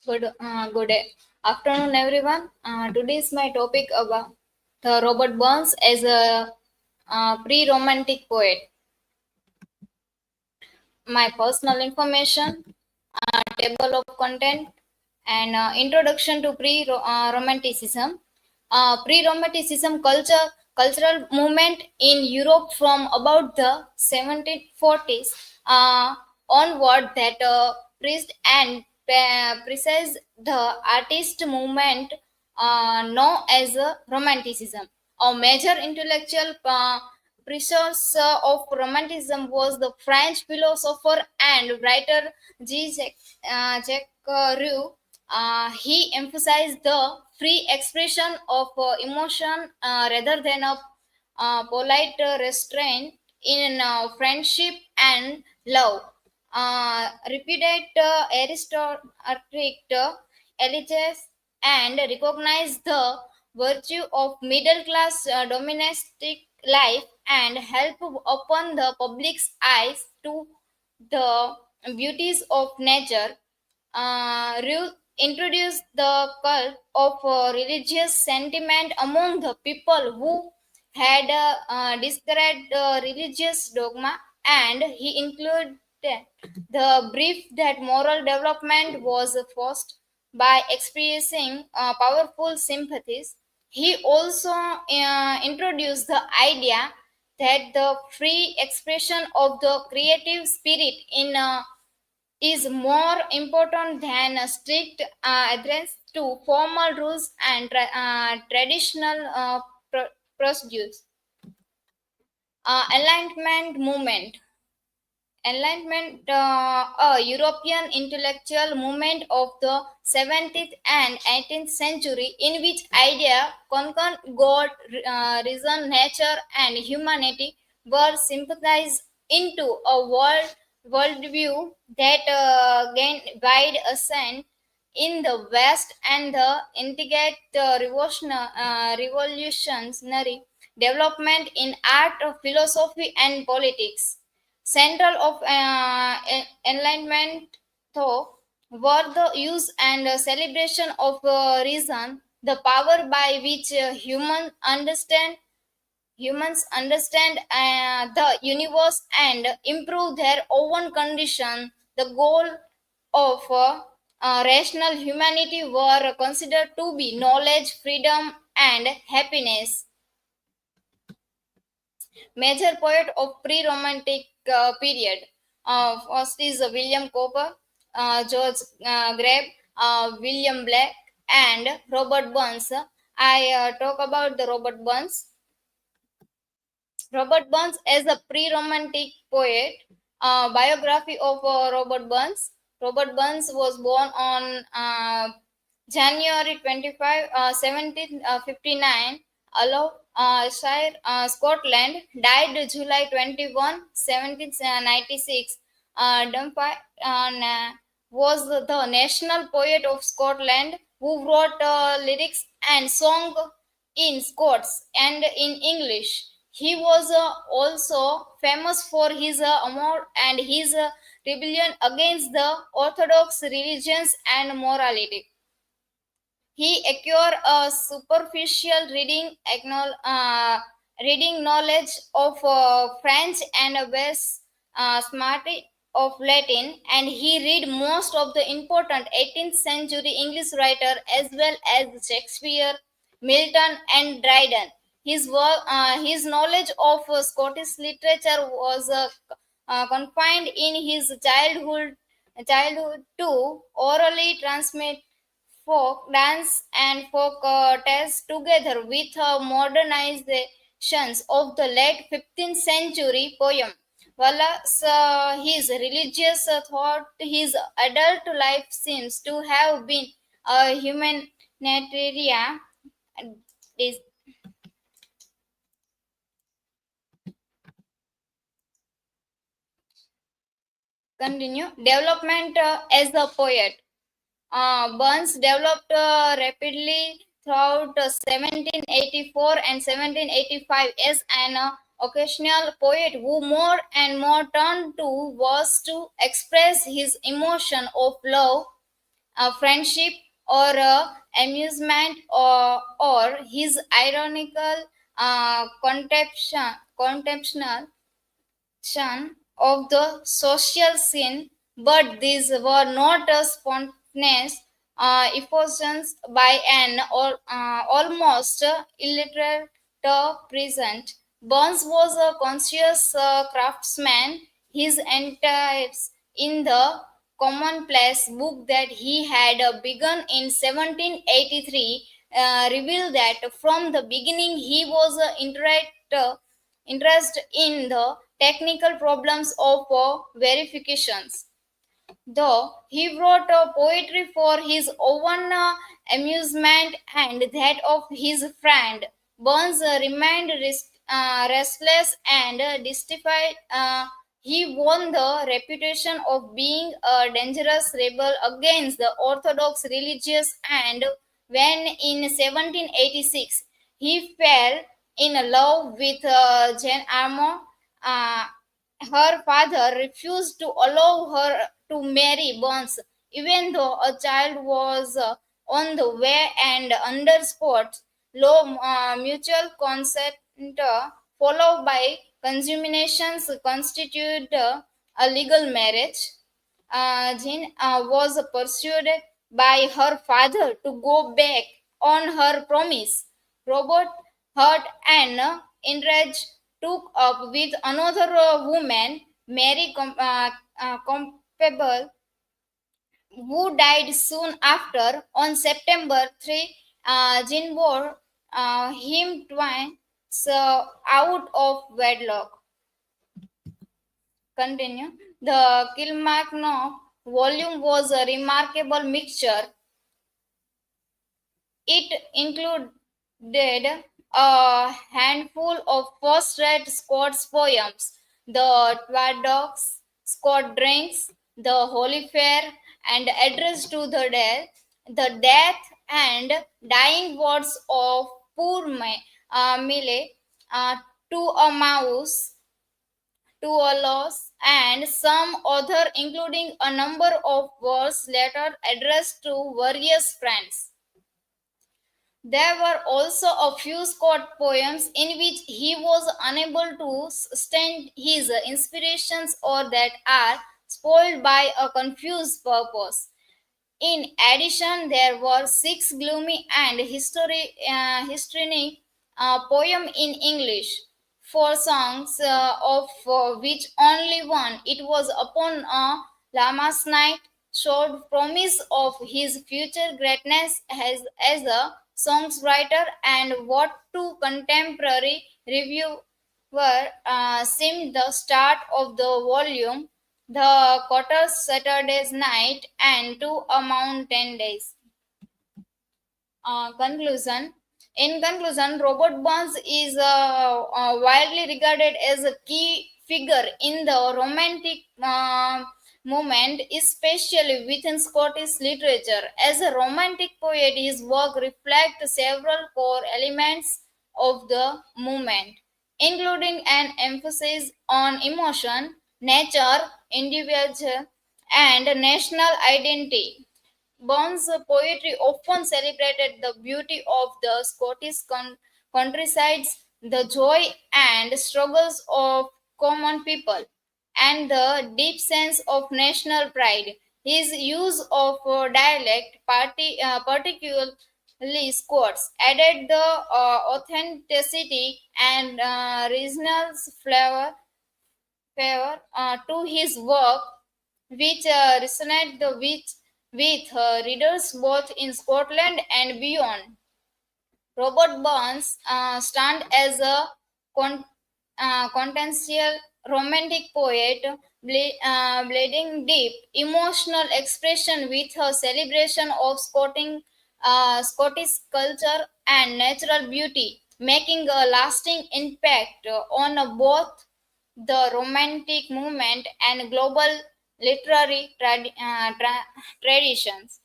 Good afternoon, everyone. Today is my topic about the Robert Burns as a pre-romantic poet. My personal information, table of content, and introduction to pre-romanticism. Pre-romanticism cultural movement in Europe from about the 1740s onward that praised and precise the artist movement known as Romanticism. A major intellectual precursor of Romanticism was the French philosopher and writer Jacques Rousseau. He emphasized the free expression of emotion rather than a polite restraint in friendship and love. Reputed aristocratic elites and recognize the virtue of middle class domestic life and help open the public's eyes to the beauties of nature. Ruth introduced the cult of religious sentiment among the people who had discarded religious dogma, and he included the belief that moral development was forced by experiencing powerful sympathies. He also introduced the idea that the free expression of the creative spirit in is more important than a strict adherence to formal rules and traditional procedures. Enlightenment movement. Enlightenment, a European intellectual movement of the 17th and 18th century, in which idea, conquer God, reason, nature, and humanity were sympathized into a worldview that gained wide assent in the West and the integrate revolutionary development in art, philosophy, and politics. Central of enlightenment, though, were the use and celebration of reason, the power by which humans understand the universe and improve their own condition. The goal of rational humanity were considered to be knowledge, freedom, and happiness. Major poet of pre-romantic period. First is William Cowper, George Grabe, William Blake, and Robert Burns. I talk about the Robert Burns. Robert Burns as a pre-romantic poet. Biography of Robert Burns. Robert Burns was born on January 25, 1759, Shire, Scotland. Died July 21, 1796. Dunphy was the national poet of Scotland who wrote lyrics and song in Scots and in English. He was also famous for his amour and his rebellion against the orthodox religions and morality. He acquired a superficial reading knowledge of French and a best smart of Latin, and he read most of the important 18th century English writer as well as Shakespeare, Milton, and Dryden. His knowledge of Scottish literature was confined in his childhood to orally transmit folk dance and folk tales together with modernizations of the late 15th century poem. Wallace, his religious thought, his adult life seems to have been a humanitarian. This continue development as a poet. Burns developed rapidly throughout 1784 and 1785 as an occasional poet who more and more turned to was to express his emotion of love friendship, or amusement, or his ironical contemption of the social scene, but these were not spontaneous effusions by an almost illiterate peasant. Burns was a conscious craftsman. His entires in the commonplace book that he had begun in 1783 revealed that from the beginning he was interested in the technical problems of verifications. Though he wrote poetry for his own amusement and that of his friend, Burns remained restless and dissatisfied. He won the reputation of being a dangerous rebel against the Orthodox religious, and when in 1786 he fell in love with Jane Armour, uh, her father refused to allow her to marry Burns, even though a child was on the way, and under Scott's law, mutual consent, followed by consummations, constituted a legal marriage. Jean was pursued by her father to go back on her promise. Robert, hurt and enraged, took up with another woman, Mary Compable, who died soon after. On September 3, Jean bore him twice out of wedlock. Continue. The Kilmarnock volume was a remarkable mixture. It included a handful of first-rate Scots poems, the Twaddocks, Scott Drinks, the Holy Fair, and Address to the death and dying words of poor Millet, uh, to a mouse, to a loss, and some other, including a number of verse letters addressed to various friends. There were also a few Scott poems in which he was unable to sustain his inspirations or that are spoiled by a confused purpose. In addition, there were six gloomy and histrionic poems in English, four songs of which only one, it was upon a Lammas night, showed promise of his future greatness as a songwriter, and what to contemporary reviewer seemed the start of the volume, the quarter Saturday's night, and two a mountain days. Conclusion. In conclusion, Robert Burns is widely regarded as a key figure in the Romantic movement, especially within Scottish literature. As a Romantic poet, his work reflects several core elements of the movement, including an emphasis on emotion, nature, individual, and national identity. Burns' poetry often celebrated the beauty of the Scottish countrysides, the joy and struggles of common people, and the deep sense of national pride. His use of dialect, particularly Scots, added the authenticity and regional flavor to his work, which resonate with readers both in Scotland and beyond. Robert Burns stands as a con- contentious romantic poet, blending deep emotional expression with her celebration of Scottish culture and natural beauty, making a lasting impact on both the Romantic movement and global literary traditions.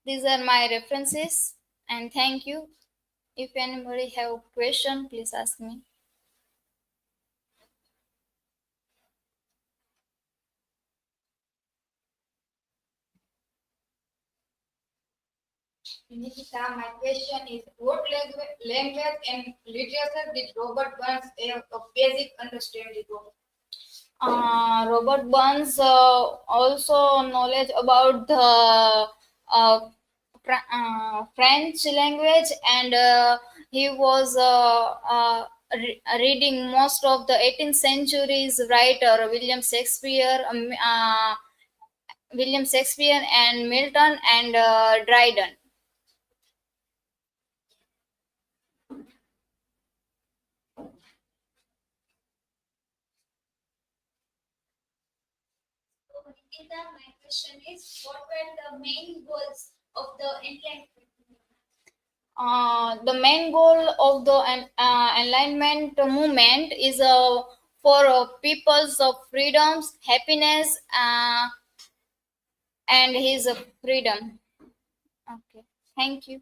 These are my references, and thank you. If anybody have a question, please ask me. Nikita, my question is what language and literature did Robert Burns have a basic understanding of? Robert Burns also knowledge about the uh, French language, and he was reading most of the 18th century's writer William Shakespeare and Milton and Dryden. So, Nikita, my question is, what were the main goals of the Enlightenment? The main goal of the Enlightenment movement is for people's freedoms, happiness, and his freedom. Okay, thank you.